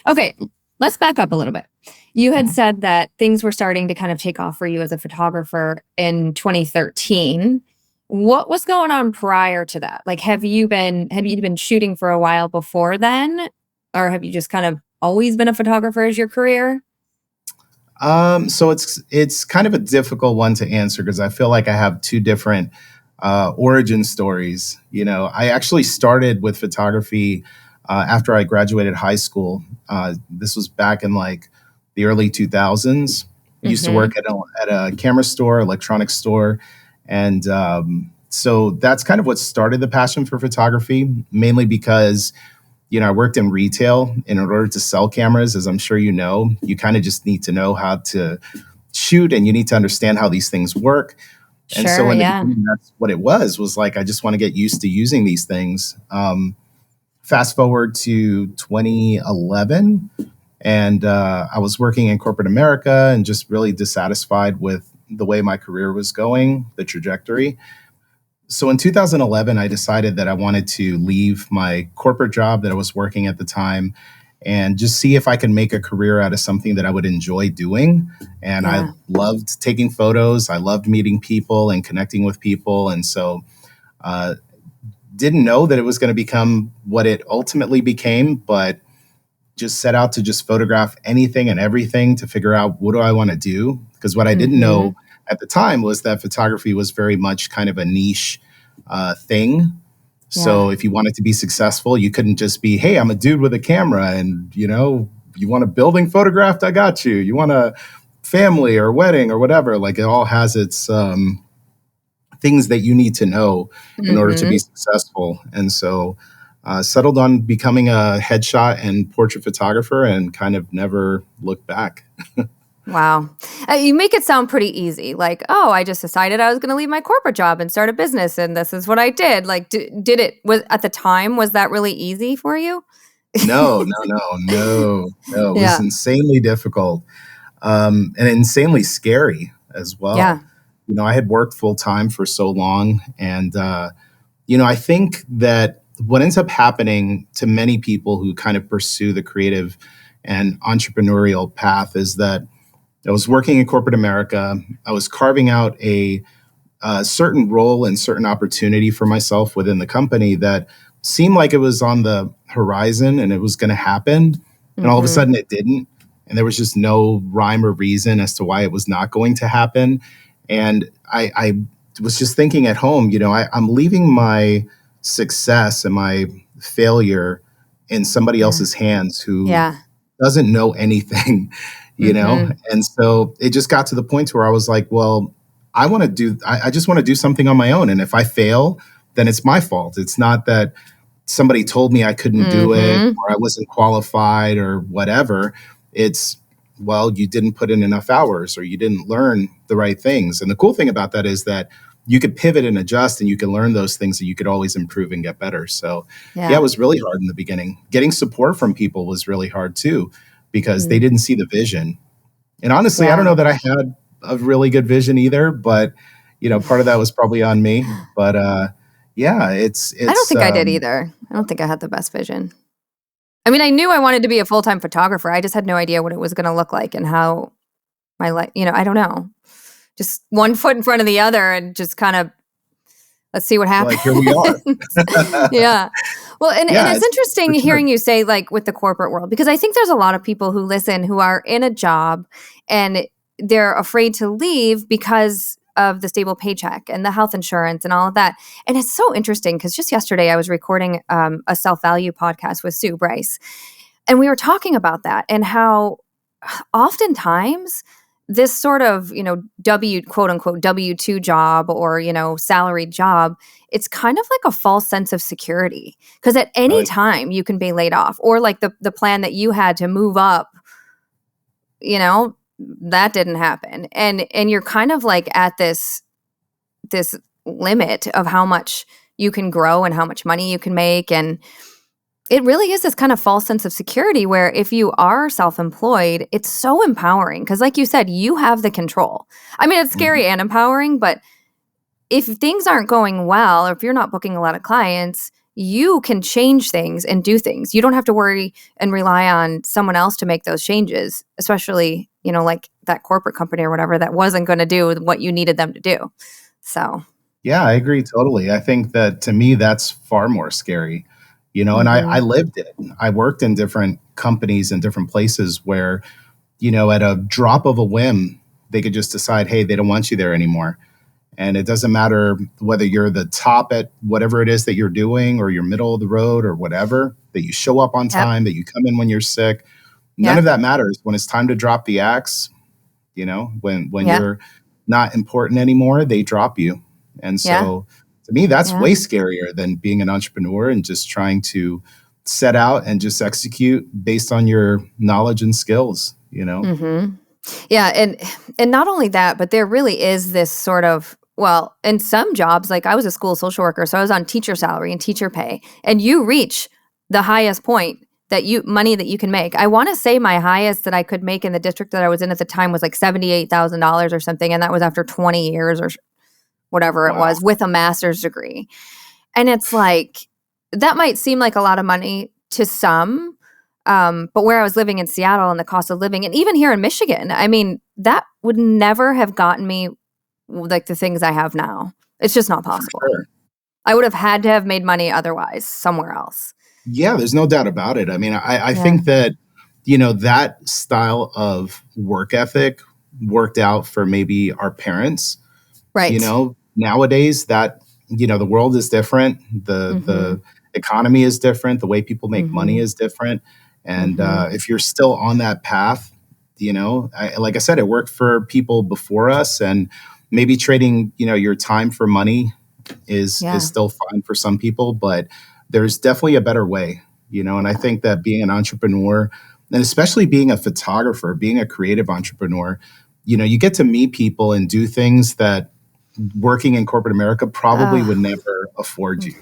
Okay, let's back up a little bit. You had said that things were starting to kind of take off for you as a photographer in 2013. What was going on prior to that? Like, have you been shooting for a while before then? Or have you just kind of always been a photographer as your career? So it's kind of a difficult one to answer because I feel like I have two different origin stories. I actually started with photography after I graduated high school. This was back in like the early 2000s. Used to Mm-hmm. work at a camera store, electronics store, and so that's kind of what started the passion for photography. Mainly because I worked in retail. And in order to sell cameras, as I'm sure you know, you kind of just need to know how to shoot and you need to understand how these things work. And so Sure, in the yeah. beginning, that's what it was like, I just want to get used to using these things. Fast forward to 2011, and I was working in corporate America and just really dissatisfied with the way my career was going, the trajectory. So in 2011, I decided that I wanted to leave my corporate job that I was working at the time and just see if I could make a career out of something that I would enjoy doing. And I Yeah. loved taking photos. I loved meeting people and connecting with people. And so uh, didn't know that it was going to become what it ultimately became, but just set out to just photograph anything and everything to figure out what do I want to do. Because what I didn't Mm-hmm. know at the time was that photography was very much kind of a niche thing. Yeah. So if you wanted to be successful, you couldn't just be, hey, I'm a dude with a camera and, you want a building photographed, I got you. You want a family or wedding or whatever. Like it all has its things that you need to know in order to be Mm-hmm. successful. And so settled on becoming a headshot and portrait photographer and kind of never looked back. Wow. You make it sound pretty easy. Like, oh, I just decided I was going to leave my corporate job and start a business, and this is what I did. Like, did it, was at the time, was that really easy for you? No, no, no, no, no. It was Yeah. insanely difficult and insanely scary as well. Yeah. I had worked full time for so long. And, I think that what ends up happening to many people who kind of pursue the creative and entrepreneurial path is that I was working in corporate America. I was carving out a certain role and certain opportunity for myself within the company that seemed like it was on the horizon and it was going to happen. And all of a Mm-hmm. sudden it didn't. And there was just no rhyme or reason as to why it was not going to happen. And I was just thinking at home, I'm leaving my success and my failure in somebody Yeah. else's hands who Yeah. doesn't know anything, you know? Mm-hmm. And so it just got to the point where I was like, well, I just want to do something on my own. And if I fail, then it's my fault. It's not that somebody told me I couldn't do it Mm-hmm. or I wasn't qualified or whatever. It's, well, you didn't put in enough hours or you didn't learn the right things. And the cool thing about that is that you could pivot and adjust and you can learn those things and you could always improve and get better. So, yeah, it Yeah. was really hard in the beginning. Getting support from people was really hard too because they Mm. didn't see the vision. And honestly, I don't Yeah. know that I had a really good vision either, but part of that was probably on me. But yeah, it's I don't it's think I did either. I don't think I had the best vision. I mean, I knew I wanted to be a full-time photographer. I just had no idea what it was going to look like and how my life, I don't know. Just one foot in front of the other and just kind of let's see what like here we are. happens. Yeah. Well, and Yeah, it's it's interesting for sure. hearing you say like with the corporate world because I think there's a lot of people who listen who are in a job and they're afraid to leave because of the stable paycheck and the health insurance and all of that. And it's so interesting because just yesterday I was recording a self-value podcast with Sue Bryce and we were talking about that and how oftentimes this sort of, quote unquote W-2 job or, salaried job, it's kind of like a false sense of security because at any Right. time you can be laid off or like the plan that you had to move up, you know, that didn't happen. And you're kind of like at this limit of how much you can grow and how much money you can make and it really is this kind of false sense of security where if you are self-employed, it's so empowering because like you said, you have the control. I mean, it's Mhm. scary and empowering, but if things aren't going well or if you're not booking a lot of clients, you can change things and do things. You don't have to worry and rely on someone else to make those changes, especially, like that corporate company or whatever that wasn't going to do what you needed them to do. So, Yeah, I agree totally. I think that to me, that's far more scary, and I mhm. lived it. I worked in different companies and different places where, at a drop of a whim, they could just decide, hey, they don't want you there anymore. And it doesn't matter whether you're the top at whatever it is that you're doing or you're middle of the road or whatever, that you show up on Yep. time, that you come in when you're sick. None of Yep. that matters. When it's time to drop the axe, when Yep. you're not important anymore, they drop you. And Yeah. so to me, that's Yeah. way scarier than being an entrepreneur and just trying to set out and just execute based on your knowledge and skills. Mhm. Yeah, and not only that, but there really is this sort of, well, in some jobs, like I was a school social worker, so I was on teacher salary and teacher pay, and you reach the highest point money that you can make. I want to say my highest that I could make in the district that I was in at the time was like $78,000 or something, and that was after 20 years or whatever it Wow. was with a master's degree. And it's like, that might seem like a lot of money to some, but where I was living in Seattle and the cost of living, and even here in Michigan, I mean, that would never have gotten me like the things I have now. It's just not For possible. sure. I would have had to have made money otherwise somewhere else. Yeah, there's no doubt about it. I mean, I Yeah. think that, that style of work ethic worked out for maybe our parents. Right. Nowadays that, the world is different. The Mhm. economy is different. The way people make money Mhm. is different. And Mhm. if you're still on that path, like I said, it worked for people before us, and maybe trading, your time for money is Yeah. still fine for some people, but there's definitely a better way, and I think that being an entrepreneur, and especially being a photographer, being a creative entrepreneur, you get to meet people and do things that working in corporate America probably would Ugh. never afford you.